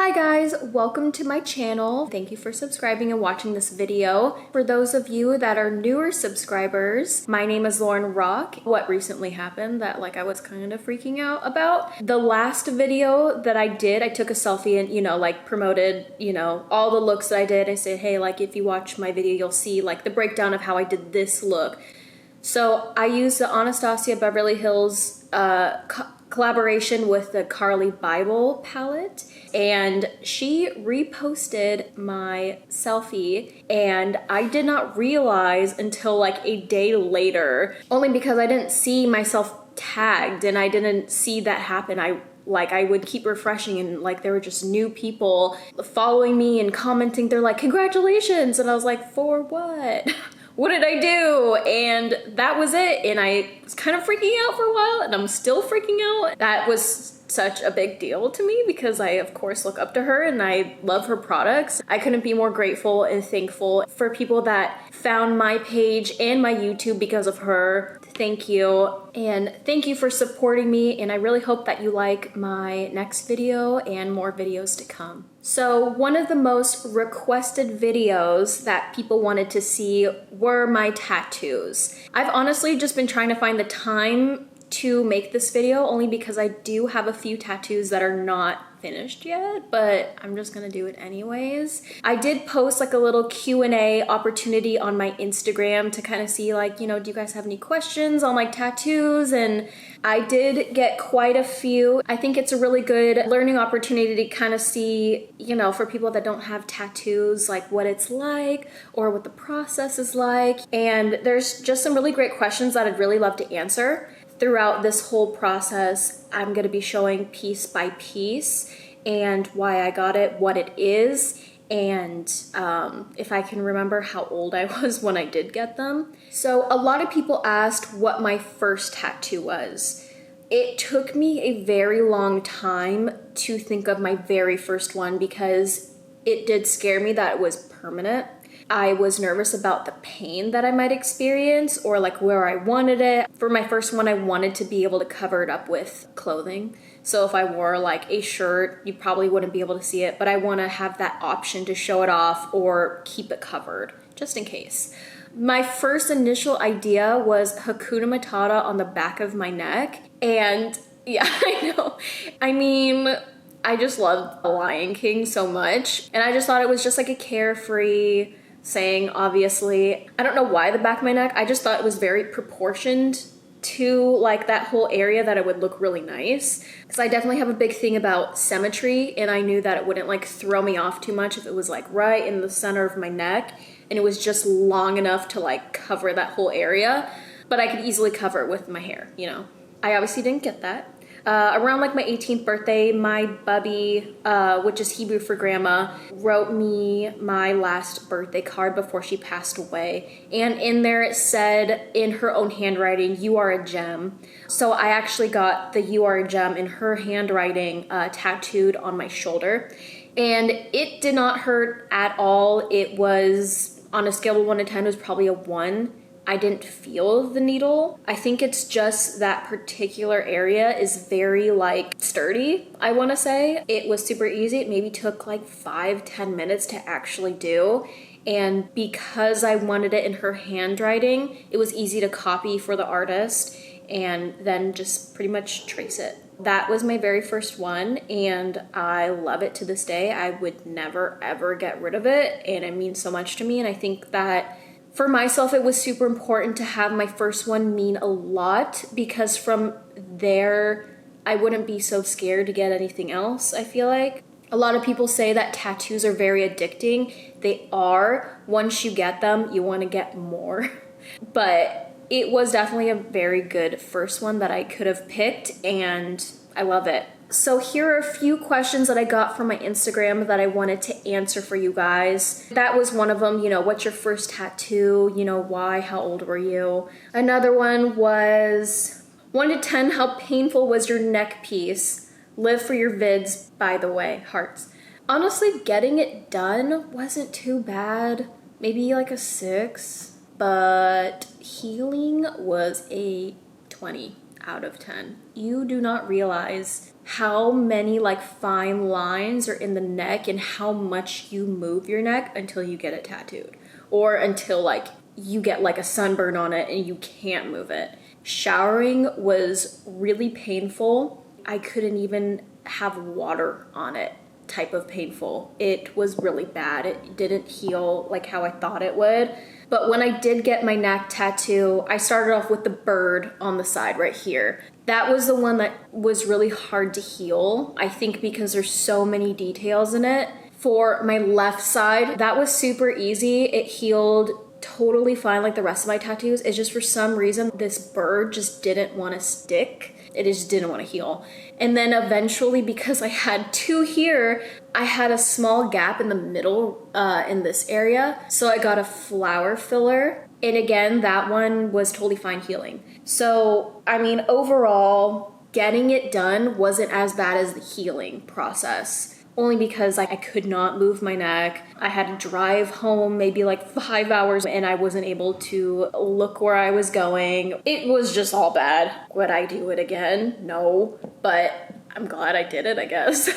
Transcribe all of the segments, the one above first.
Hi guys, welcome to my channel. Thank you for subscribing and watching this video. For those of you that are newer subscribers, my name is Lauren Rocke. What recently happened that I was kind of freaking out about? The last video that I did, I took a selfie and promoted, all the looks that I did. I said, hey, if you watch my video, you'll see the breakdown of how I did this look. So I used the Anastasia Beverly Hills collaboration with the Carly Bible palette, and she reposted my selfie, and I did not realize until a day later, only because I didn't see myself tagged and I didn't see that happen. I would keep refreshing and there were just new people following me and commenting. They're like, congratulations. And I was like, for what? What did I do? And that was it. And I was kind of freaking out for a while, and I'm still freaking out. That was such a big deal to me because I, of course, look up to her and I love her products. I couldn't be more grateful and thankful for people that found my page and my YouTube because of her. Thank you. And thank you for supporting me. And I really hope that you like my next video and more videos to come. So one of the most requested videos that people wanted to see were my tattoos. I've honestly just been trying to find the time to make this video only because I do have a few tattoos that are not finished yet, but I'm just gonna do it anyways. I did post a little Q&A opportunity on my Instagram to kind of see do you guys have any questions on tattoos? And I did get quite a few. I think it's a really good learning opportunity to kind of see, for people that don't have tattoos, what it's like or what the process is like. And there's just some really great questions that I'd really love to answer. Throughout this whole process, I'm going to be showing piece by piece and why I got it, what it is, and if I can remember how old I was when I did get them. So a lot of people asked what my first tattoo was. It took me a very long time to think of my very first one because it did scare me that it was permanent. I was nervous about the pain that I might experience or where I wanted it. For my first one, I wanted to be able to cover it up with clothing. So if I wore a shirt, you probably wouldn't be able to see it, but I want to have that option to show it off or keep it covered just in case. My first initial idea was Hakuna Matata on the back of my neck. And yeah, I know. I mean, I just love The Lion King so much. And I just thought it was just a carefree saying, obviously. I don't know why the back of my neck. I just thought it was very proportioned to that whole area that it would look really nice. Because I definitely have a big thing about symmetry, and I knew that it wouldn't throw me off too much if it was right in the center of my neck and it was just long enough to cover that whole area. But I could easily cover it with my hair, I obviously didn't get that. Around my 18th birthday, my bubby, which is Hebrew for grandma, wrote me my last birthday card before she passed away. And in there it said in her own handwriting, "You are a gem." So I actually got the "You are a gem" in her handwriting tattooed on my shoulder. And it did not hurt at all. It was, on a scale of 1 to 10, it was probably a 1. I didn't feel the needle. I think it's just that particular area is very sturdy, I want to say. It was super easy. It maybe took 5-10 minutes to actually do. And because I wanted it in her handwriting, it was easy to copy for the artist and then just pretty much trace it. That was my very first one, and I love it to this day. I would never ever get rid of it, and it means so much to me. And I think that for myself, it was super important to have my first one mean a lot because from there, I wouldn't be so scared to get anything else, I feel like. A lot of people say that tattoos are very addicting. They are. Once you get them, you want to get more. But it was definitely a very good first one that I could have picked, and I love it. So here are a few questions that I got from my Instagram that I wanted to answer for you guys. That was one of them, what's your first tattoo? Why? How old were you? Another one was 1 to 10, how painful was your neck piece? Live for your vids, by the way, hearts. Honestly, getting it done wasn't too bad. Maybe a 6, but healing was a 20 out of 10. You do not realize how many like fine lines are in the neck and how much you move your neck until you get it tattooed, or until like you get like a sunburn on it and you can't move it. Showering was really painful. I couldn't even have water on it type of painful. It was really bad. It didn't heal like how I thought it would. But when I did get my neck tattoo, I started off with the bird on the side right here. That was the one that was really hard to heal, I think, because there's so many details in it. For my left side, that was super easy. It healed totally fine like the rest of my tattoos. It's just for some reason this bird just didn't want to stick. It just didn't want to heal. And then eventually, because I had two here, I had a small gap in the middle in this area. So I got a flower filler. And again, that one was totally fine healing. So, I mean, overall, getting it done wasn't as bad as the healing process. Only because I could not move my neck. I had to drive home maybe like 5 hours and I wasn't able to look where I was going. It was just all bad. Would I do it again? No, but I'm glad I did it, I guess.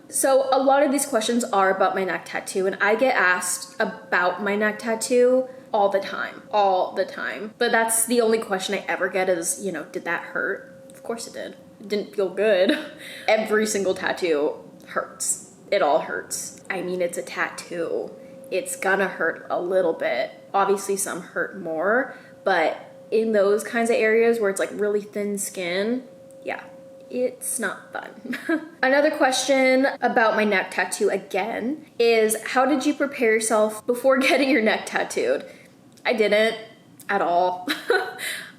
So a lot of these questions are about my neck tattoo, and I get asked about my neck tattoo all the time. But that's the only question I ever get is, you know, did that hurt? Of course it did. It didn't feel good. Every single tattoo hurts. It all hurts. I mean, it's a tattoo. It's gonna hurt a little bit. Obviously some hurt more, but in those kinds of areas where it's like really thin skin, yeah, it's not fun. Another question about my neck tattoo again is, how did you prepare yourself before getting your neck tattooed? I didn't at all.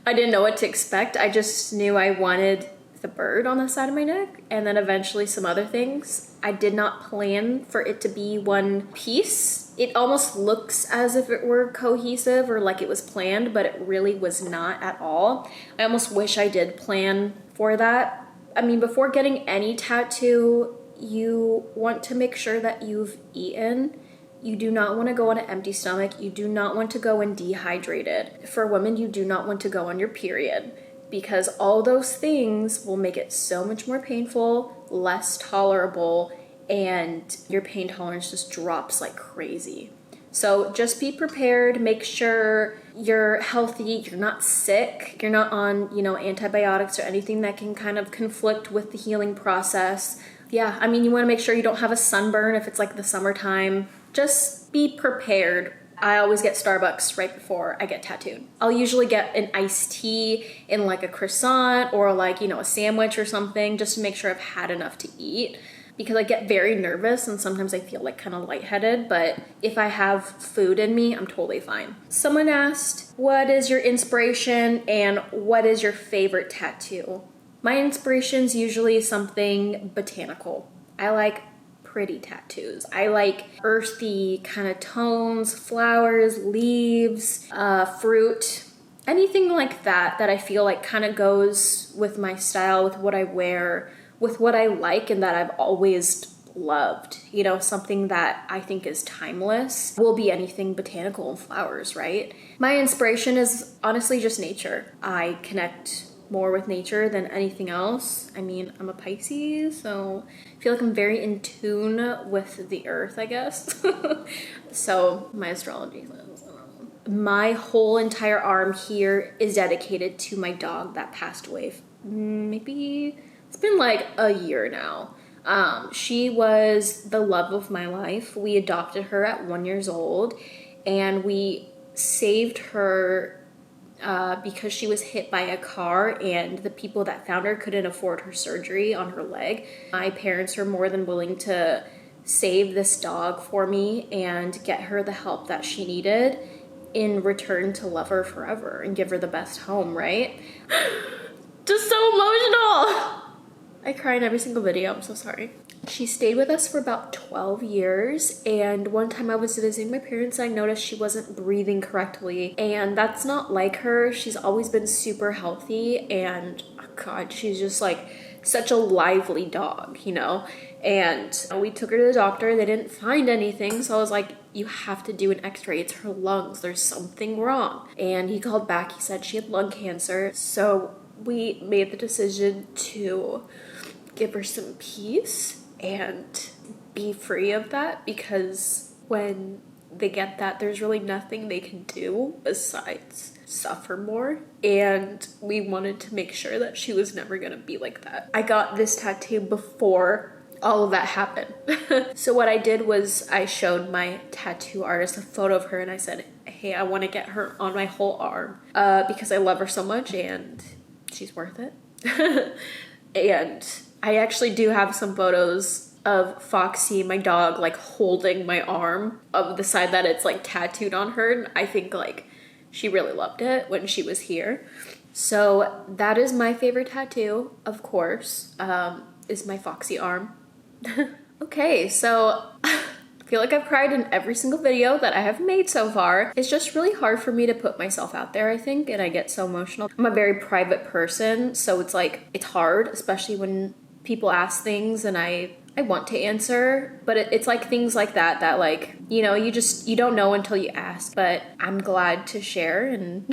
I didn't know what to expect. I just knew I wanted the bird on the side of my neck and then eventually some other things. I did not plan for it to be one piece. It almost looks as if it were cohesive or like it was planned, but it really was not at all. I almost wish I did plan for that. I mean, before getting any tattoo, you want to make sure that you've eaten. You do not want to go on an empty stomach. You do not want to go in dehydrated. For women, you do not want to go on your period, because all those things will make it so much more painful, less tolerable, and your pain tolerance just drops like crazy. So just be prepared, make sure you're healthy, you're not sick, you're not on, you know, antibiotics or anything that can kind of conflict with the healing process. Yeah, I mean, you want to make sure you don't have a sunburn if it's like the summertime. Just be prepared. I always get Starbucks right before I get tattooed. I'll usually get an iced tea in like a croissant or like, you know, a sandwich or something, just to make sure I've had enough to eat, because I get very nervous and sometimes I feel like kind of lightheaded, but if I have food in me, I'm totally fine. Someone asked, what is your inspiration and what is your favorite tattoo? My inspiration's usually something botanical. I like pretty tattoos. I like earthy kind of tones, flowers, leaves, fruit, anything like that I feel like kind of goes with my style, with what I wear, with what I like and that I've always loved. You know, something that I think is timeless will be anything botanical and flowers, right? My inspiration is honestly just nature. I connect more with nature than anything else. I mean, I'm a Pisces, so I feel like I'm very in tune with the earth, I guess. So my astrology says, my whole entire arm here is dedicated to my dog that passed away. Maybe it's been like a year now. She was the love of my life. We adopted her at 1 year old, and we saved her because she was hit by a car and the people that found her couldn't afford her surgery on her leg. My parents were more than willing to save this dog for me and get her the help that she needed in return to love her forever and give her the best home, right? Just so emotional. I cry in every single video, I'm so sorry. She stayed with us for about 12 years, and one time I was visiting my parents, I noticed she wasn't breathing correctly, and that's not like her. She's always been super healthy, and oh God, she's just like such a lively dog, you know? And we took her to the doctor. They didn't find anything, so I was like, you have to do an x-ray. It's her lungs. There's something wrong. And he called back. He said she had lung cancer. So we made the decision to give her some peace and be free of that, because when they get that, there's really nothing they can do besides suffer more. And we wanted to make sure that she was never gonna be like that. I got this tattoo before all of that happened. So what I did was I showed my tattoo artist a photo of her and I said, hey, I want to get her on my whole arm because I love her so much and she's worth it. And I actually do have some photos of Foxy, my dog, like holding my arm of the side that it's like tattooed on her. And I think like she really loved it when she was here. So that is my favorite tattoo, of course, is my Foxy arm. Okay, so I feel like I've cried in every single video that I have made so far. It's just really hard for me to put myself out there, I think, and I get so emotional. I'm a very private person, so it's like, it's hard, especially when people ask things and I want to answer, but it's like things like that like, you know, you don't know until you ask, but I'm glad to share. And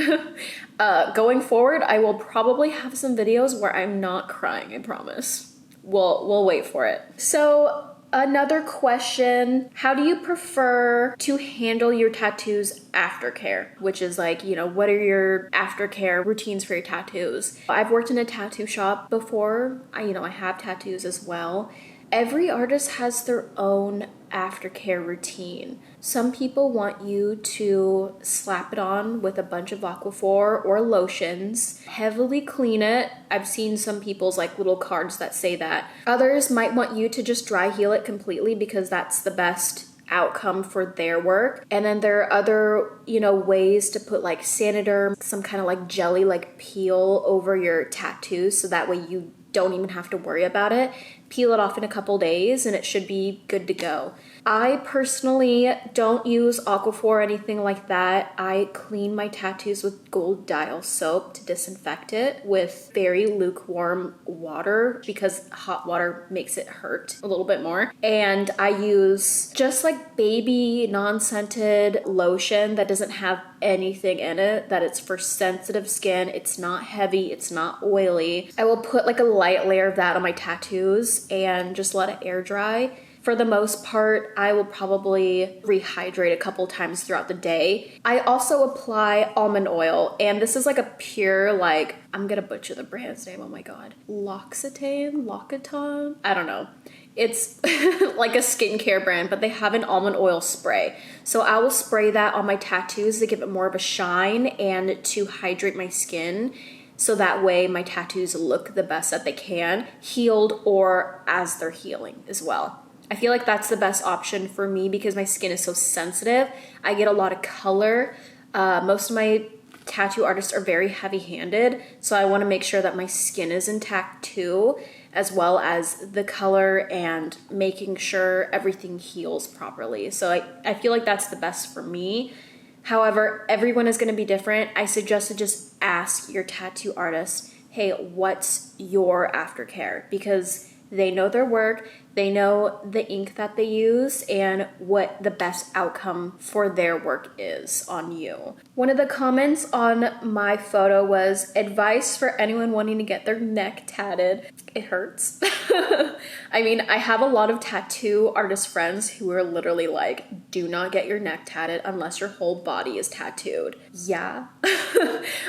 going forward, I will probably have some videos where I'm not crying, I promise. We'll wait for it. So another question, how do you prefer to handle your tattoos aftercare? Which is like, you know, what are your aftercare routines for your tattoos? I've worked in a tattoo shop before. I have tattoos as well. Every artist has their own aftercare routine. Some people want you to slap it on with a bunch of Aquaphor or lotions, heavily clean it. I've seen some people's like little cards that say that. Others might want you to just dry heal it completely because that's the best outcome for their work. And then there are other, ways to put like Saniderm, some kind of like jelly like peel over your tattoos so that way you don't even have to worry about it. Peel it off in a couple days and it should be good to go. I personally don't use Aquaphor or anything like that. I clean my tattoos with gold dial soap to disinfect it with very lukewarm water because hot water makes it hurt a little bit more. And I use just like baby non-scented lotion that doesn't have anything in it, that it's for sensitive skin. It's not heavy, it's not oily. I will put like a light layer of that on my tattoos and just let it air dry. For the most part, I will probably rehydrate a couple times throughout the day. I also apply almond oil, and this is like a pure, like, I'm gonna butcher the brand's name, oh my god. L'Occitane? I don't know. It's like a skincare brand, but they have an almond oil spray. So I will spray that on my tattoos to give it more of a shine and to hydrate my skin. So that way my tattoos look the best that they can, healed or as they're healing as well. I feel like that's the best option for me because my skin is so sensitive. I get a lot of color. Most of my tattoo artists are very heavy-handed, so I want to make sure that my skin is intact too, as well as the color and making sure everything heals properly. So I feel like that's the best for me. However, everyone is going to be different. I suggest to just ask your tattoo artist, hey, what's your aftercare? Because they know their work, they know the ink that they use, and what the best outcome for their work is on you. One of the comments on my photo was advice for anyone wanting to get their neck tatted. It hurts. I mean, I have a lot of tattoo artist friends who are literally like, do not get your neck tatted unless your whole body is tattooed. Yeah.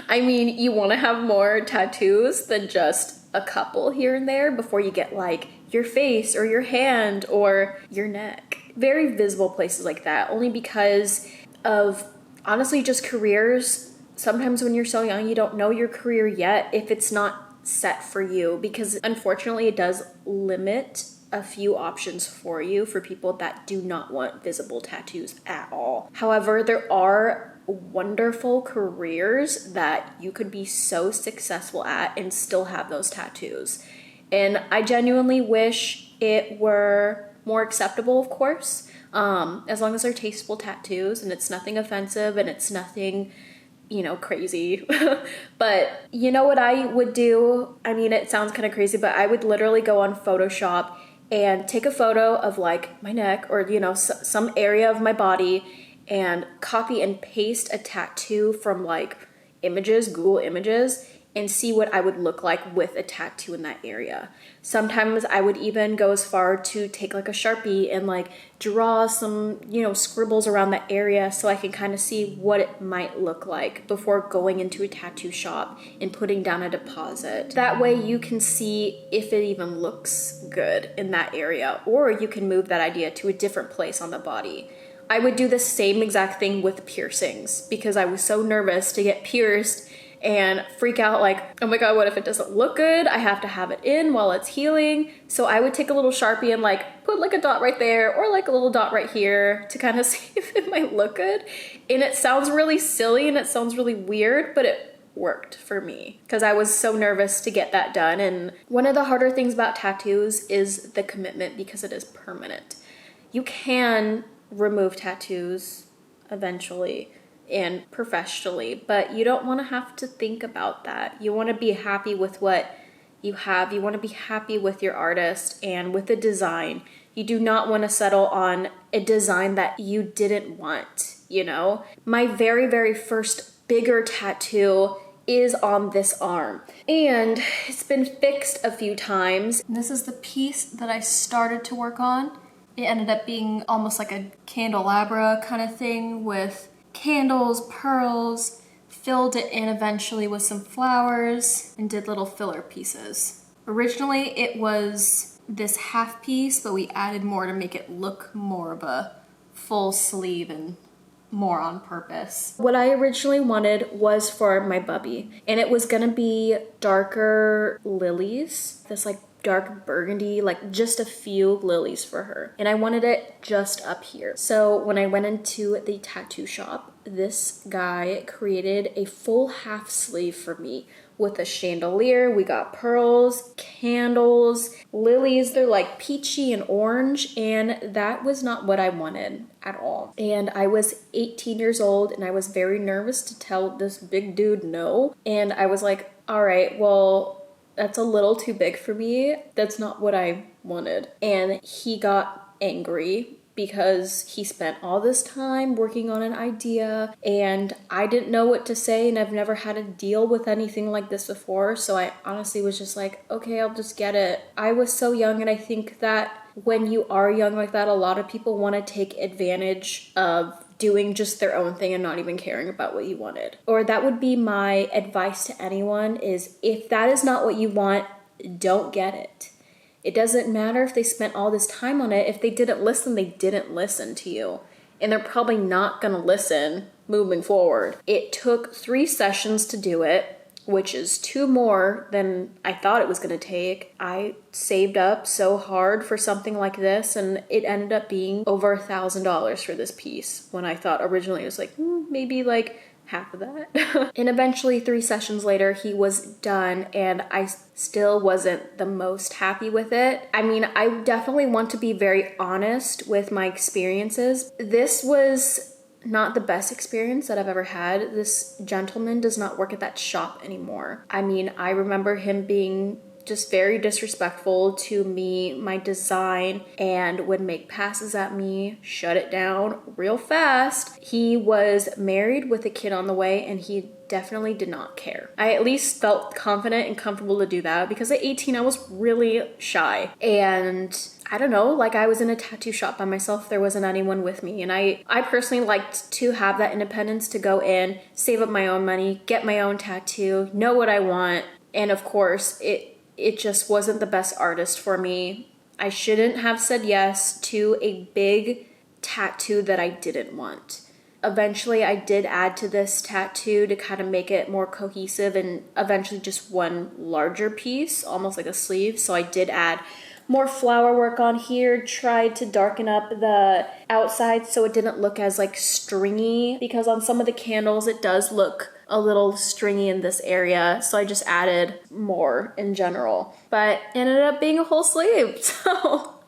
I mean, you want to have more tattoos than just a couple here and there before you get like your face or your hand or your neck. Very visible places like that, only because of honestly just careers. Sometimes when you're so young, you don't know your career yet if it's not set for you, because unfortunately it does limit a few options for you for people that do not want visible tattoos at all. However, there are wonderful careers that you could be so successful at and still have those tattoos. And I genuinely wish it were more acceptable, of course, as long as they're tasteful tattoos and it's nothing offensive and it's nothing, crazy. But you know what I would do? I mean, it sounds kind of crazy, but I would literally go on Photoshop and take a photo of like my neck or, some area of my body and copy and paste a tattoo from like images, Google Images, and see what I would look like with a tattoo in that area. Sometimes I would even go as far to take like a Sharpie and like draw some, you know, scribbles around that area so I can kind of see what it might look like before going into a tattoo shop and putting down a deposit. That way you can see if it even looks good in that area, or you can move that idea to a different place on the body. I would do the same exact thing with piercings because I was so nervous to get pierced and freak out like, oh my God, what if it doesn't look good? I have to have it in while it's healing. So I would take a little Sharpie and like put like a dot right there or like a little dot right here to kind of see if it might look good. And it sounds really silly and it sounds really weird, but it worked for me because I was so nervous to get that done. And one of the harder things about tattoos is the commitment because it is permanent. You can remove tattoos eventually and professionally, but you don't want to have to think about that. You want to be happy with what you have. You want to be happy with your artist and with the design. You do not want to settle on a design that you didn't want, you know? My very, very first bigger tattoo is on this arm and it's been fixed a few times. This is the piece that I started to work on. It ended up being almost like a candelabra kind of thing with candles, pearls, filled it in eventually with some flowers, and did little filler pieces. Originally, it was this half piece, but we added more to make it look more of a full sleeve and more on purpose. What I originally wanted was for my bubby, and it was gonna be darker lilies, this like dark burgundy, like just a few lilies for her. And I wanted it just up here. So when I went into the tattoo shop, this guy created a full half sleeve for me with a chandelier. We got pearls, candles, lilies. They're like peachy and orange, and that was not what I wanted at all. And I was 18 years old and I was very nervous to tell this big dude no. And I was like, all right, well, that's a little too big for me. That's not what I wanted. And he got angry because he spent all this time working on an idea and I didn't know what to say, and I've never had to deal with anything like this before. So I honestly was just like, okay, I'll just get it. I was so young, and I think that when you are young like that, a lot of people want to take advantage of doing just their own thing and not even caring about what you wanted. Or that would be my advice to anyone, is if that is not what you want, don't get it. It doesn't matter if they spent all this time on it. If they didn't listen, they didn't listen to you. And they're probably not gonna listen moving forward. It took 3 sessions to do it, which is 2 more than I thought it was gonna take. I saved up so hard for something like this, and it ended up being over $1,000 for this piece, when I thought originally it was like maybe like half of that. And eventually 3 sessions later, he was done, and I still wasn't the most happy with it. I mean, I definitely want to be very honest with my experiences. This was not the best experience that I've ever had. This gentleman does not work at that shop anymore. I mean, I remember him being just very disrespectful to me, my design, and would make passes at me, shut it down real fast. He was married with a kid on the way, and he definitely did not care. I at least felt confident and comfortable to do that, because at 18 I was really shy, and I don't know, like I was in a tattoo shop by myself. There wasn't anyone with me, and I personally liked to have that independence to go in, save up my own money, get my own tattoo, know what I want. And of course, it just wasn't the best artist for me. I shouldn't have said yes to a big tattoo that I didn't want. Eventually, I did add to this tattoo to kind of make it more cohesive, and eventually just one larger piece, almost like a sleeve. So I did add more flower work on here, tried to darken up the outside so it didn't look as like stringy, because on some of the candles it does look a little stringy in this area. So I just added more in general, but it ended up being a whole sleeve. So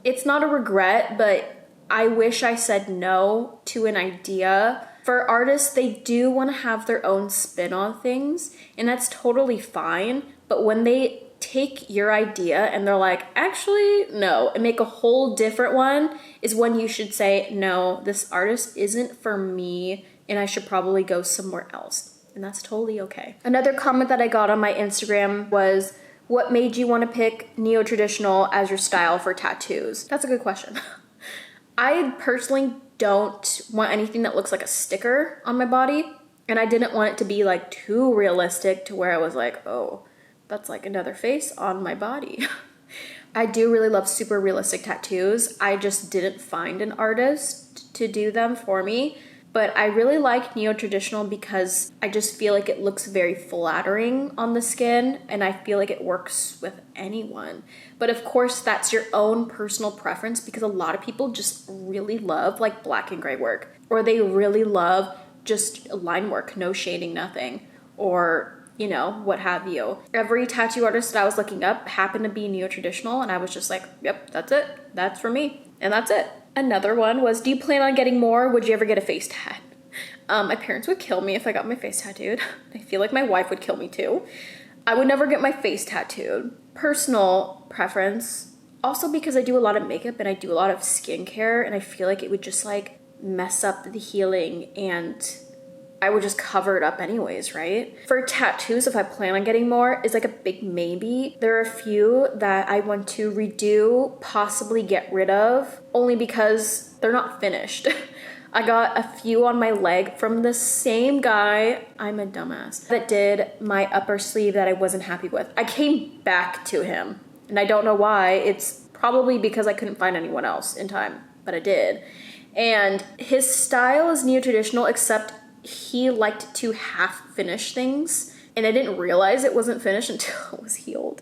it's not a regret, but I wish I said no to an idea. For artists, they do want to have their own spin on things, and that's totally fine. But when they take your idea and they're like, actually, no, and make a whole different one, is when you should say, no, this artist isn't for me, and I should probably go somewhere else. and that's totally okay. Another comment that I got on my Instagram was, what made you want to pick neo-traditional as your style for tattoos? That's a good question. I personally don't want anything that looks like a sticker on my body, and I didn't want it to be like too realistic to where I was like, oh, that's like another face on my body. I do really love super realistic tattoos. I just didn't find an artist to do them for me. But I really like neo-traditional because I just feel like it looks very flattering on the skin, and I feel like it works with anyone. But of course, that's your own personal preference, because a lot of people just really love like black and gray work, or they really love just line work, no shading, nothing, or you know, what have you. Every tattoo artist that I was looking up happened to be neo-traditional, and I was just like, yep, that's it. That's for me. And that's it. Another one was, do you plan on getting more? Would you ever get a face tat? My parents would kill me if I got my face tattooed. I feel like my wife would kill me too. I would never get my face tattooed. Personal preference. Also because I do a lot of makeup and I do a lot of skincare, and I feel like it would just like mess up the healing, and I would just cover it up anyways, right? For tattoos, if I plan on getting more, is like a big maybe. There are a few that I want to redo, possibly get rid of, only because they're not finished. I got a few on my leg from the same guy, I'm a dumbass, that did my upper sleeve that I wasn't happy with. I came back to him, and I don't know why. It's probably because I couldn't find anyone else in time, but I did. And his style is neo-traditional, except he liked to half finish things, and I didn't realize it wasn't finished until it was healed.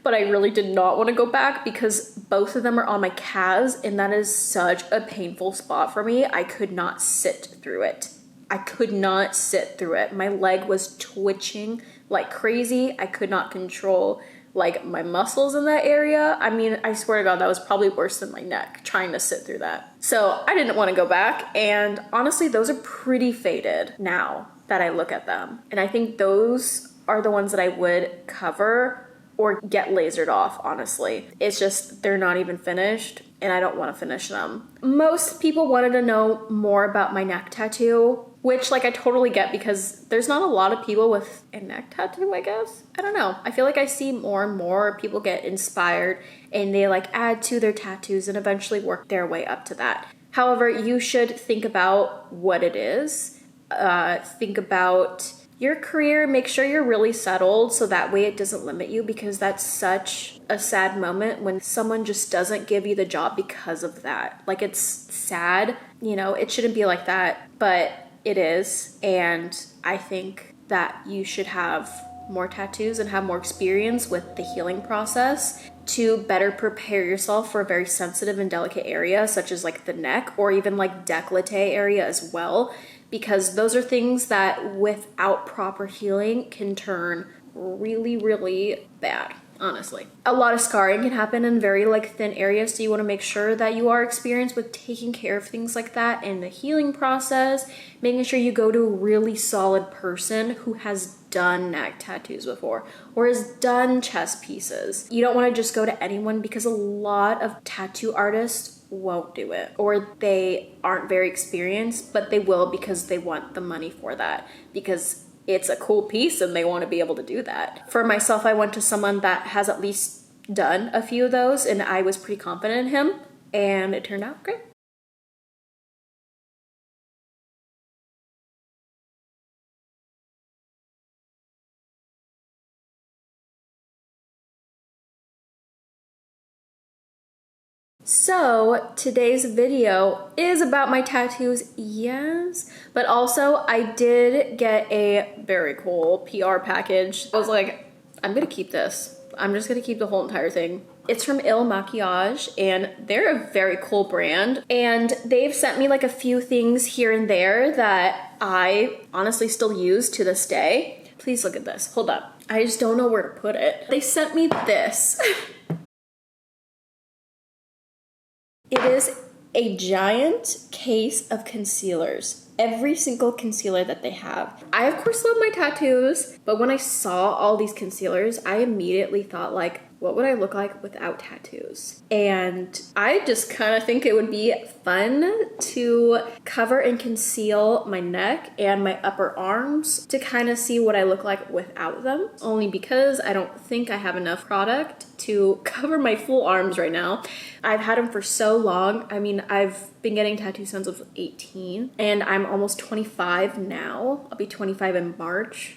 But I really did not want to go back because both of them are on my calves, and that is such a painful spot for me. I could not sit through it. I could not sit through it. My leg was twitching like crazy. I could not control like my muscles in that area. I mean, I swear to God, that was probably worse than my neck, trying to sit through that. So I didn't want to go back. And honestly, those are pretty faded now that I look at them. And I think those are the ones that I would cover or get lasered off, honestly. It's just, they're not even finished, and I don't want to finish them. Most people wanted to know more about my neck tattoo, which like I totally get, because there's not a lot of people with a neck tattoo, I guess. I don't know. I feel like I see more and more people get inspired and they like add to their tattoos and eventually work their way up to that. However, you should think about what it is. Think about your career, make sure you're really settled so that way it doesn't limit you, because that's such a sad moment when someone just doesn't give you the job because of that. Like, it's sad, you know, it shouldn't be like that, but it is. And I think that you should have more tattoos and have more experience with the healing process to better prepare yourself for a very sensitive and delicate area, such as like the neck, or even like décolleté area as well, because those are things that without proper healing can turn really, really bad, honestly. A lot of scarring can happen in very like thin areas, so you want to make sure that you are experienced with taking care of things like that in the healing process, making sure you go to a really solid person who has done neck tattoos before or has done chest pieces. You don't want to just go to anyone, because a lot of tattoo artists won't do it, or they aren't very experienced, but they will because they want the money for that, because it's a cool piece and they want to be able to do that. For myself, I went to someone that has at least done a few of those, and I was pretty confident in him, and it turned out great. So today's video is about my tattoos, yes, but also I did get a very cool PR package. I was like, I'm gonna keep this. I'm just gonna keep the whole entire thing. It's from Ilmakiage, and they're a very cool brand, and they've sent me like a few things here and there that I honestly still use to this day. Please look at this. Hold up. I just don't know where to put it. They sent me this. It is a giant case of concealers. Every single concealer that they have. I of course love my tattoos, but when I saw all these concealers, I immediately thought like, what would I look like without tattoos? And I just kind of think it would be fun to cover and conceal my neck and my upper arms to kind of see what I look like without them. Only because I don't think I have enough product to cover my full arms right now. I've had them for so long. I mean, I've been getting tattoos since I was 18 and I'm almost 25 now. I'll be 25 in March.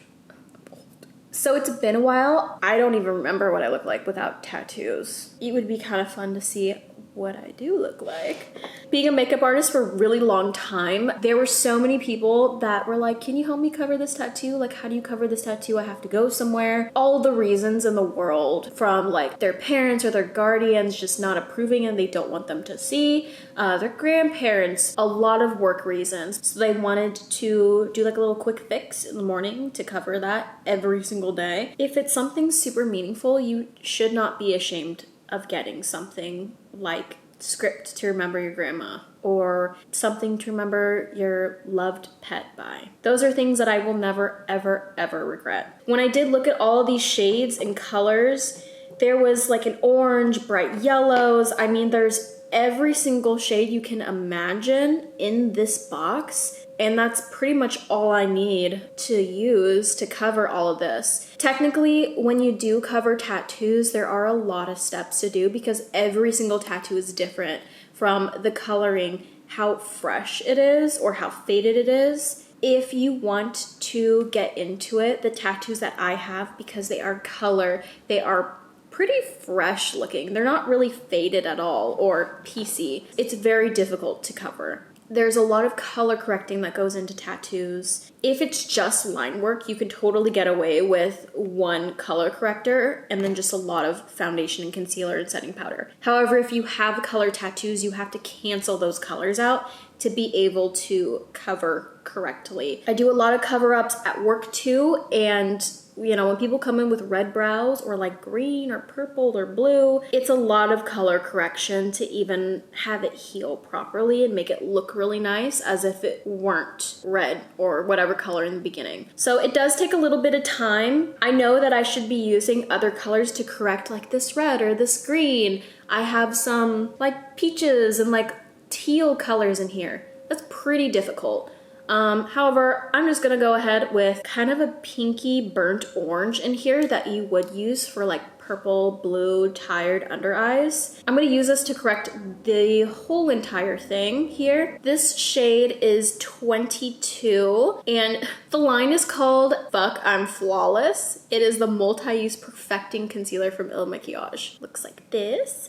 So it's been a while. I don't even remember what I look like without tattoos. It would be kind of fun to see what I do look like. Being a makeup artist for a really long time, there were so many people that were like, can you help me cover this tattoo? Like, how do you cover this tattoo? I have to go somewhere. All the reasons in the world, from like their parents or their guardians just not approving and they don't want them to see, their grandparents, a lot of work reasons. So they wanted to do like a little quick fix in the morning to cover that every single day. If it's something super meaningful, you should not be ashamed of getting something like script to remember your grandma or something to remember your loved pet by. Those are things that I will never, ever, ever regret. When I did look at all of these shades and colors, there was like an orange, bright yellows. I mean, there's every single shade you can imagine in this box. And that's pretty much all I need to use to cover all of this. Technically, when you do cover tattoos, there are a lot of steps to do because every single tattoo is different, from the coloring, how fresh it is or how faded it is. If you want to get into it, the tattoos that I have, because they are color, they are pretty fresh looking. They're not really faded at all or piecey. It's very difficult to cover. There's a lot of color correcting that goes into tattoos. If it's just line work, you can totally get away with one color corrector and then just a lot of foundation and concealer and setting powder. However, if you have color tattoos, you have to cancel those colors out to be able to cover correctly. I do a lot of cover-ups at work too, and you know, when people come in with red brows or like green or purple or blue, it's a lot of color correction to even have it heal properly and make it look really nice as if it weren't red or whatever color in the beginning. So it does take a little bit of time. I know that I should be using other colors to correct like this red or this green. I have some like peaches and like teal colors in here. That's pretty difficult. However, I'm just gonna go ahead with kind of a pinky burnt orange in here that you would use for like purple, blue, tired under eyes. I'm gonna use this to correct the whole entire thing here. This shade is 22 and the line is called Fuck I'm Flawless. It is the multi-use perfecting concealer from Ilmakiage. Looks like this.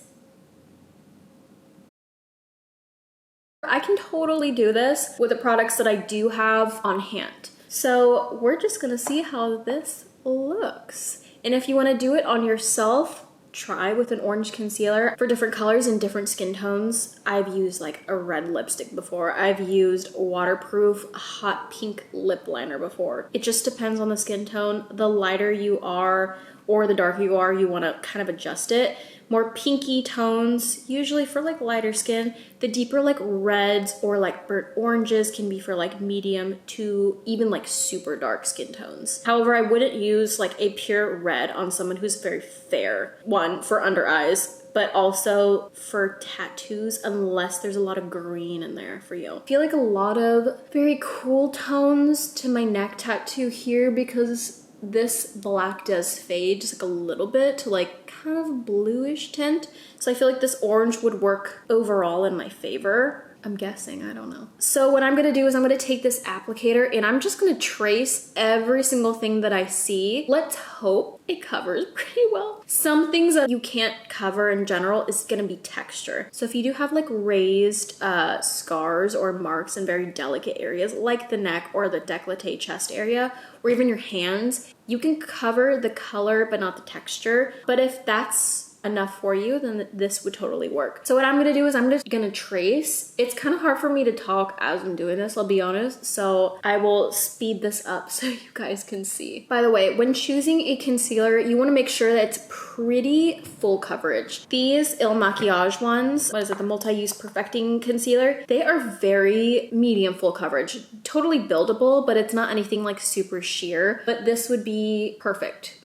I can totally do this with the products that I do have on hand. So we're just gonna see how this looks. And if you wanna do it on yourself, try with an orange concealer for different colors and different skin tones. I've used like a red lipstick before. I've used waterproof hot pink lip liner before. It just depends on the skin tone. The lighter you are or the darker you are, you wanna kind of adjust it. More pinky tones, usually for like lighter skin. The deeper like reds or like burnt oranges can be for like medium to even like super dark skin tones. However, I wouldn't use like a pure red on someone who's very fair. One, for under eyes, but also for tattoos, unless there's a lot of green in there for you. I feel like a lot of very cool tones to my neck tattoo here because this black does fade just like a little bit to like kind of bluish tint. So I feel like this orange would work overall in my favor. I'm guessing, I don't know. So what I'm gonna do is I'm gonna take this applicator and I'm just gonna trace every single thing that I see. Let's hope it covers pretty well. Some things that you can't cover in general is gonna be texture. So if you do have like raised scars or marks in very delicate areas like the neck or the décolleté chest area, or even your hands, you can cover the color but not the texture. But if that's enough for you, then this would totally work. So what I'm gonna do is I'm just gonna trace. It's kind of hard for me to talk as I'm doing this, I'll be honest, so I will speed this up so you guys can see. By the way, when choosing a concealer, you wanna make sure that it's pretty full coverage. These Ilmakiage ones, what is it, the multi-use perfecting concealer, they are very medium full coverage. Totally buildable, but it's not anything like super sheer, but this would be perfect.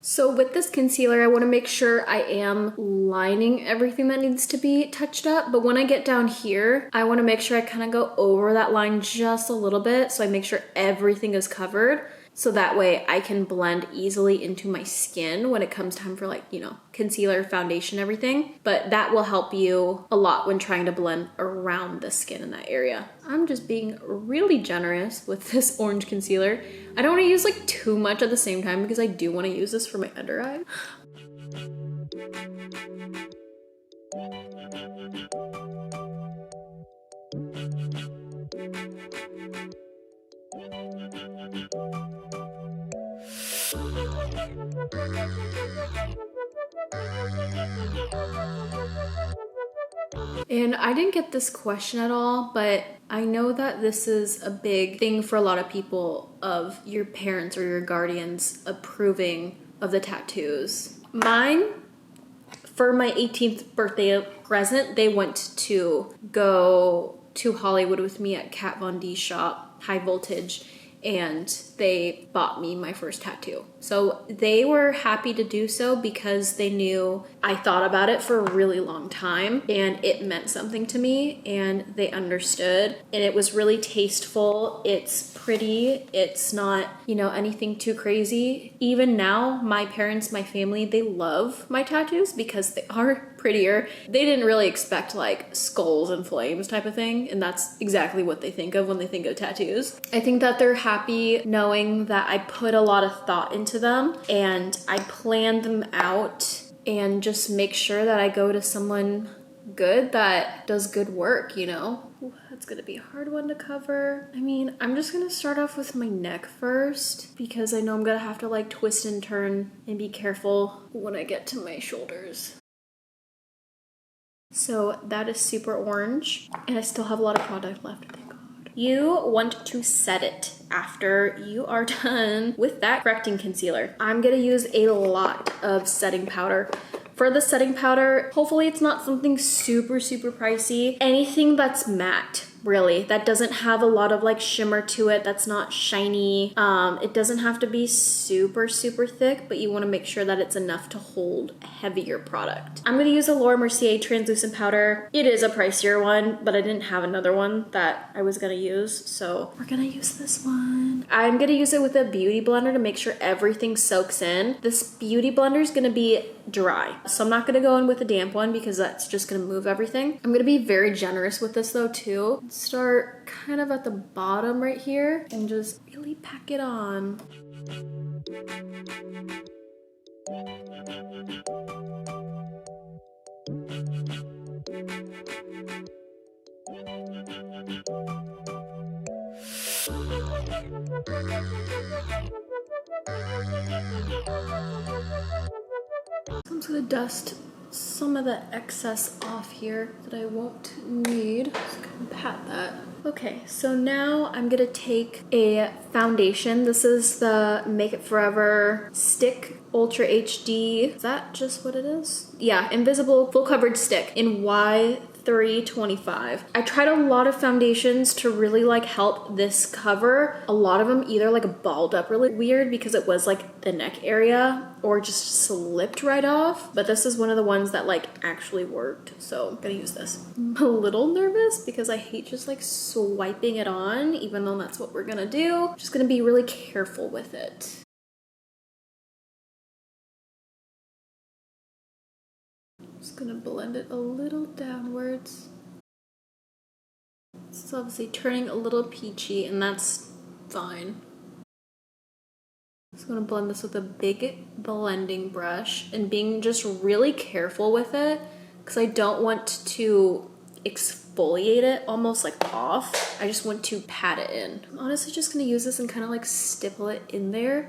So with this concealer, I want to make sure I am lining everything that needs to be touched up. But when I get down here, I want to make sure I kind of go over that line just a little bit. So I make sure everything is covered. So that way I can blend easily into my skin when it comes time for, like, you know, concealer, foundation, everything. But that will help you a lot when trying to blend around the skin in that area. I'm just being really generous with this orange concealer. I don't want to use like too much at the same time because I do want to use this for my under eye. And I didn't get this question at all, but I know that this is a big thing for a lot of people, of your parents or your guardians approving of the tattoos. Mine, for my 18th birthday present, they went to go to Hollywood with me at Kat Von D's shop, High Voltage, and they bought me my first tattoo. So they were happy to do so because they knew I thought about it for a really long time and it meant something to me, and they understood. And it was really tasteful. It's pretty. It's not, you know, anything too crazy. Even now, my parents, my family, they love my tattoos because they are prettier. They didn't really expect like skulls and flames type of thing, and that's exactly what they think of when they think of tattoos. I think that they're happy knowing that I put a lot of thought into them and I planned them out, and just make sure that I go to someone good that does good work, you know? Ooh, that's gonna be a hard one to cover. I mean, I'm just gonna start off with my neck first because I know I'm gonna have to like twist and turn and be careful when I get to my shoulders. So that is super orange, and I still have a lot of product left, thank God. You want to set it after you are done with that correcting concealer. I'm gonna use a lot of setting powder. For the setting powder, hopefully it's not something super, super pricey. Anything that's matte, really, that doesn't have a lot of like shimmer to it, that's not shiny. It doesn't have to be super, super thick, but you wanna make sure that it's enough to hold a heavier product. I'm gonna use a Laura Mercier translucent powder. It is a pricier one, but I didn't have another one that I was gonna use, so we're gonna use this one. I'm gonna use it with a beauty blender to make sure everything soaks in. This beauty blender is gonna be dry, so I'm not gonna go in with a damp one because that's just gonna move everything. I'm gonna be very generous with this though too. Start kind of at the bottom right here and just really pack it on. I'm just gonna dust some of the excess off here that I won't need. Just gonna pat that. Okay, so now I'm gonna take a foundation. This is the Make It Forever Stick Ultra HD. Is that just what it is? Yeah, Invisible Full Coverage Stick in Y325. I tried a lot of foundations to really like help this cover. A lot of them either like balled up really weird because it was like the neck area, or just slipped right off. But this is one of the ones that like actually worked. So I'm gonna use this. I'm a little nervous because I hate just like swiping it on, even though that's what we're gonna do. Just gonna be really careful with it. Just gonna blend it a little downwards. It's obviously turning a little peachy, and that's fine. Just gonna blend this with a big blending brush and being just really careful with it because I don't want to exfoliate it almost like off. I just want to pat it in. I'm honestly just gonna use this and kind of like stipple it in there.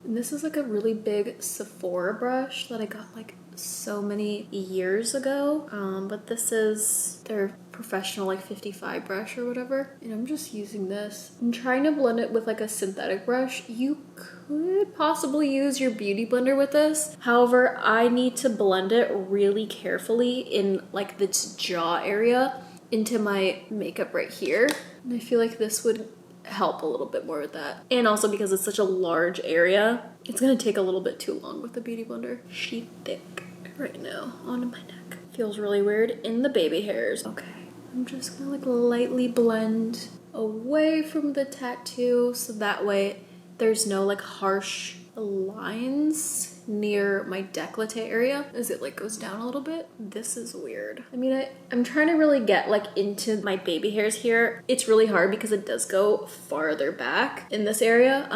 And this is like a really big Sephora brush that I got like so many years ago. But this is their professional like 55 brush or whatever. And I'm just using this. I'm trying to blend it with like a synthetic brush. You could possibly use your beauty blender with this. However, I need to blend it really carefully in like this jaw area into my makeup right here. And I feel like this would help a little bit more with that. And also because it's such a large area, it's gonna take a little bit too long with the Beauty Blender. She's thick right now onto my neck. Feels really weird in the baby hairs. Okay, I'm just gonna like lightly blend away from the tattoo so that way there's no like harsh lines near my décolleté area as it like goes down a little bit. This is weird. I mean, I'm trying to really get like into my baby hairs here. It's really hard because it does go farther back in this area.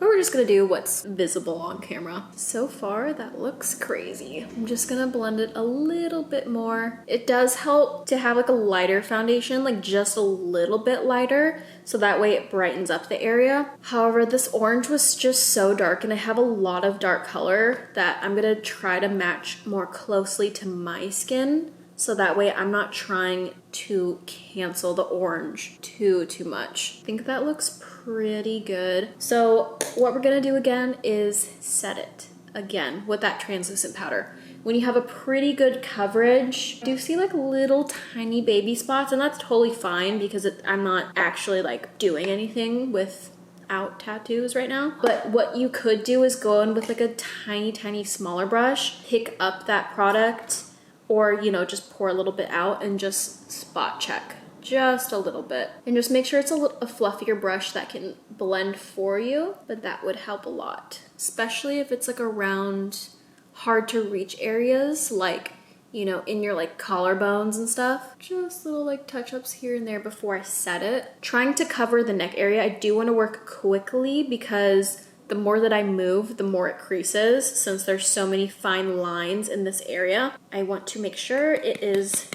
But we're just gonna do what's visible on camera. So far, that looks crazy. I'm just gonna blend it a little bit more. It does help to have like a lighter foundation, like just a little bit lighter, so that way it brightens up the area. However, this orange was just so dark and I have a lot of dark color that I'm gonna try to match more closely to my skin. So that way I'm not trying to cancel the orange too much. I think that looks pretty good. So what we're gonna do again is set it again with that translucent powder. When you have a pretty good coverage, do you see like little tiny baby spots? And that's totally fine because I'm not actually like doing anything without tattoos right now. But what you could do is go in with like a tiny smaller brush, pick up that product, or, you know, just pour a little bit out and just spot check just a little bit. And just make sure it's a fluffier brush that can blend for you, but that would help a lot. Especially if it's like around hard to reach areas, like, you know, in your like collarbones and stuff. Just little like touch-ups here and there before I set it. Trying to cover the neck area, I do want to work quickly because the more that I move, the more it creases. Since there's so many fine lines in this area, I want to make sure it is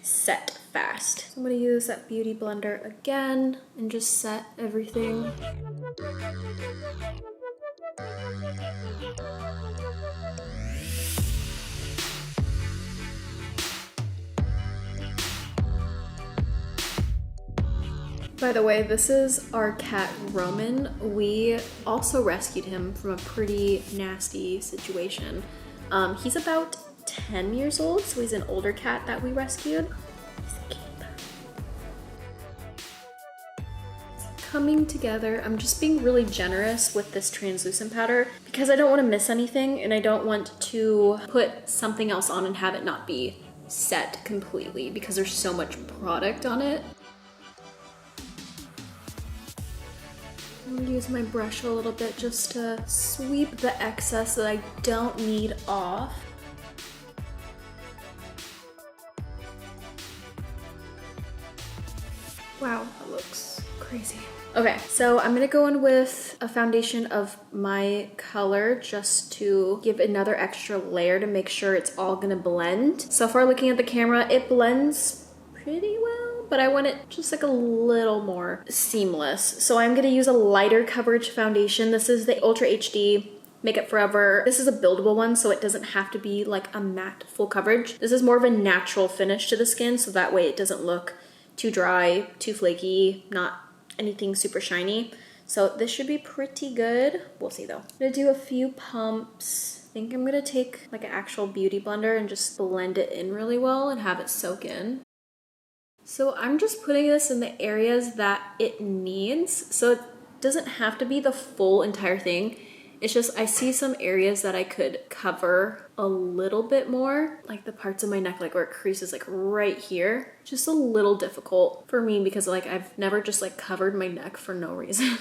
set fast. So I'm gonna use that Beauty Blender again and just set everything. By the way, this is our cat Roman. We also rescued him from a pretty nasty situation. He's about 10 years old, so he's an older cat that we rescued. He's a keep. Coming together, I'm just being really generous with this translucent powder because I don't want to miss anything and I don't want to put something else on and have it not be set completely because there's so much product on it. I'm gonna use my brush a little bit just to sweep the excess that I don't need off. Wow, that looks crazy. Okay, so I'm gonna go in with a foundation of my color just to give another extra layer to make sure it's all gonna blend. So far looking at the camera, it blends pretty well, but I want it just like a little more seamless. So I'm gonna use a lighter coverage foundation. This is the Ultra HD Makeup Forever. This is a buildable one, so it doesn't have to be like a matte full coverage. This is more of a natural finish to the skin, so that way it doesn't look too dry, too flaky, not anything super shiny. So this should be pretty good. We'll see though. I'm gonna do a few pumps. I think I'm gonna take like an actual beauty blender and just blend it in really well and have it soak in. So I'm just putting this in the areas that it needs. So it doesn't have to be the full entire thing. It's just I see some areas that I could cover a little bit more, like the parts of my neck like where it creases like right here. Just a little difficult for me because like I've never just like covered my neck for no reason.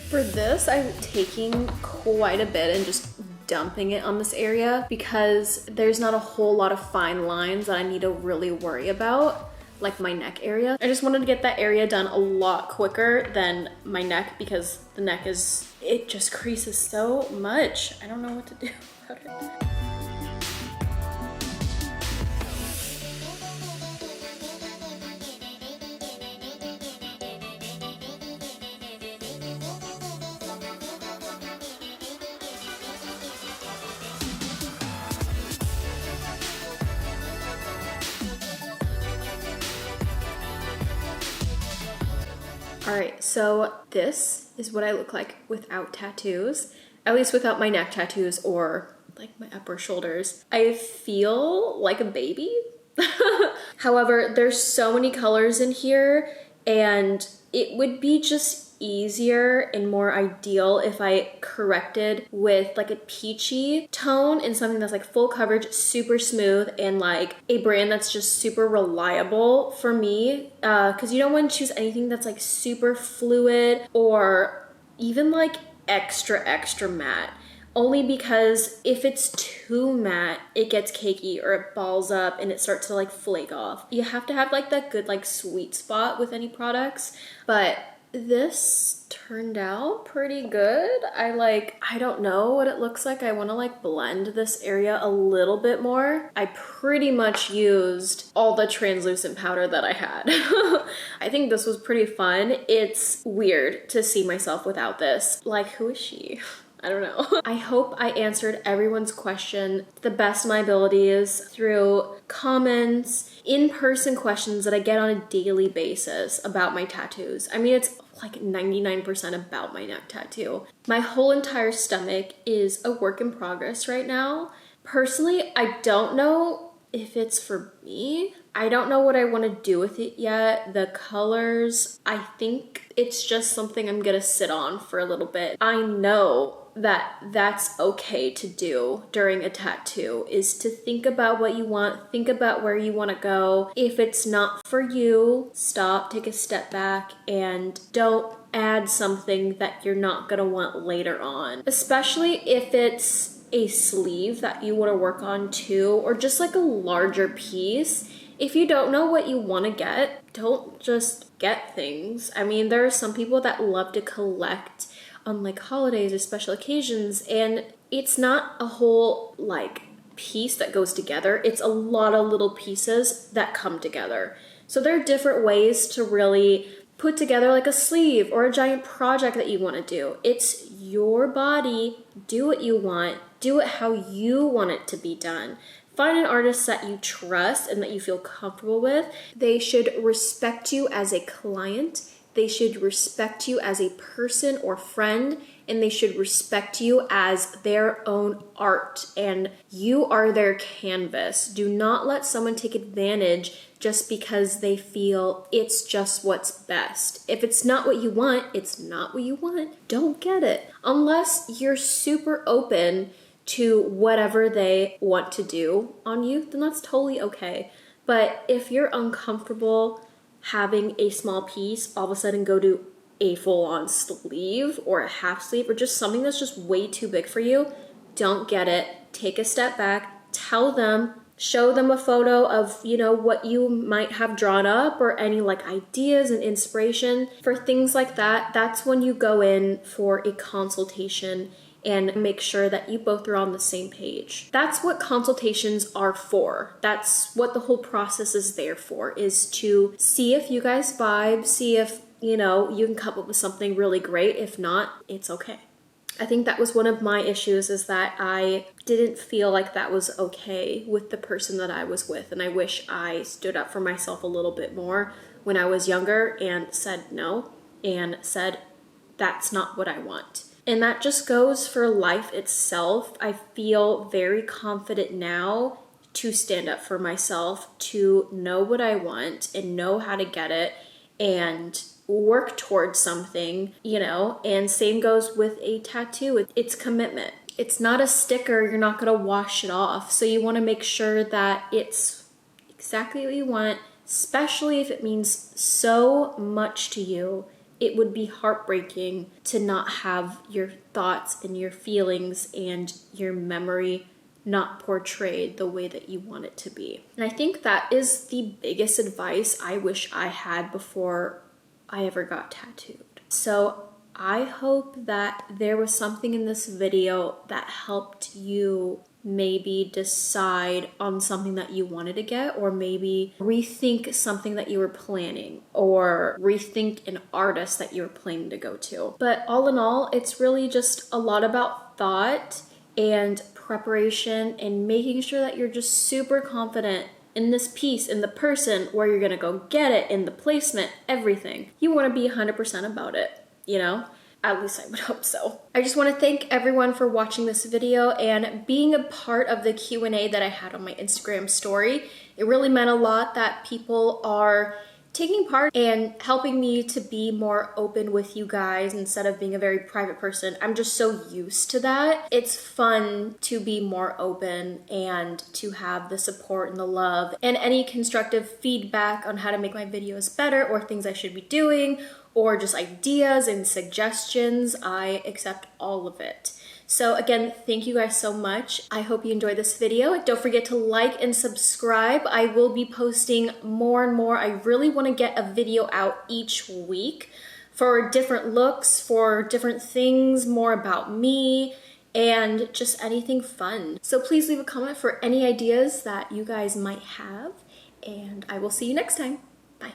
For this, I'm taking quite a bit and just dumping it on this area because there's not a whole lot of fine lines that I need to really worry about, like my neck area. I just wanted to get that area done a lot quicker than my neck because the neck it just creases so much. I don't know what to do about it. All right, so this is what I look like without tattoos, at least without my neck tattoos or like my upper shoulders. I feel like a baby. However, there's so many colors in here and it would be just easier and more ideal if I corrected with like a peachy tone and something that's like full coverage, super smooth, and like a brand that's just super reliable for me. Because you don't want to choose anything that's like super fluid or even like extra matte. Only because if it's too matte, it gets cakey or it balls up and it starts to like flake off. You have to have like that good like sweet spot with any products, but this turned out pretty good. I don't know what it looks like. I want to like blend this area a little bit more. I pretty much used all the translucent powder that I had. I think this was pretty fun. It's weird to see myself without this. Like, who is she? I don't know. I hope I answered everyone's question to the best of my abilities through comments, in-person questions that I get on a daily basis about my tattoos. I mean, it's like 99% about my neck tattoo. My whole entire stomach is a work in progress right now. Personally, I don't know if it's for me. I don't know what I want to do with it yet. The colors, I think it's just something I'm gonna sit on for a little bit. I know that that's okay to do during a tattoo, is to think about what you want, think about where you want to go. If it's not for you, stop, take a step back, and don't add something that you're not gonna want later on. Especially if it's a sleeve that you want to work on too, or just like a larger piece. If you don't know what you want to get, don't just get things. I mean, there are some people that love to collect on like holidays or special occasions, and it's not a whole like piece that goes together. It's a lot of little pieces that come together. So there are different ways to really put together like a sleeve or a giant project that you want to do. It's your body. Do what you want. Do it how you want it to be done. Find an artist that you trust and that you feel comfortable with. They should respect you as a client. They should respect you as a person or friend, and they should respect you as their own art, and you are their canvas. Do not let someone take advantage just because they feel it's just what's best. If it's not what you want, it's not what you want. Don't get it. Unless you're super open to whatever they want to do on you, then that's totally okay. But if you're uncomfortable having a small piece all of a sudden go to a full-on sleeve or a half sleeve or just something that's just way too big for you, don't get it. Take a step back, tell them, show them a photo of, you know, what you might have drawn up or any like ideas and inspiration. For things like that, that's when you go in for a consultation and make sure that you both are on the same page. That's what consultations are for. That's what the whole process is there for, is to see if you guys vibe, see if, you know, you can come up with something really great. If not, it's okay. I think that was one of my issues, is that I didn't feel like that was okay with the person that I was with. And I wish I stood up for myself a little bit more when I was younger and said no and said, that's not what I want. And that just goes for life itself. I feel very confident now to stand up for myself, to know what I want and know how to get it and work towards something, you know. And same goes with a tattoo. It's commitment. It's not a sticker. You're not going to wash it off. So you want to make sure that it's exactly what you want, especially if it means so much to you. It would be heartbreaking to not have your thoughts and your feelings and your memory not portrayed the way that you want it to be. And I think that is the biggest advice I wish I had before I ever got tattooed. So I hope that there was something in this video that helped you maybe decide on something that you wanted to get, or maybe rethink something that you were planning, or rethink an artist that you were planning to go to. But all in all, it's really just a lot about thought and preparation and making sure that you're just super confident in this piece, in the person, where you're gonna go get it, in the placement, everything. You wanna be 100% about it, you know? At least I would hope so. I just want to thank everyone for watching this video and being a part of the Q&A that I had on my Instagram story. It really meant a lot that people are taking part and helping me to be more open with you guys instead of being a very private person. I'm just so used to that. It's fun to be more open and to have the support and the love and any constructive feedback on how to make my videos better, or things I should be doing, or just ideas and suggestions. I accept all of it. So again, thank you guys so much. I hope you enjoyed this video. Don't forget to like and subscribe. I will be posting more and more. I really want to get a video out each week for different looks, for different things, more about me, and just anything fun. So please leave a comment for any ideas that you guys might have, and I will see you next time. Bye.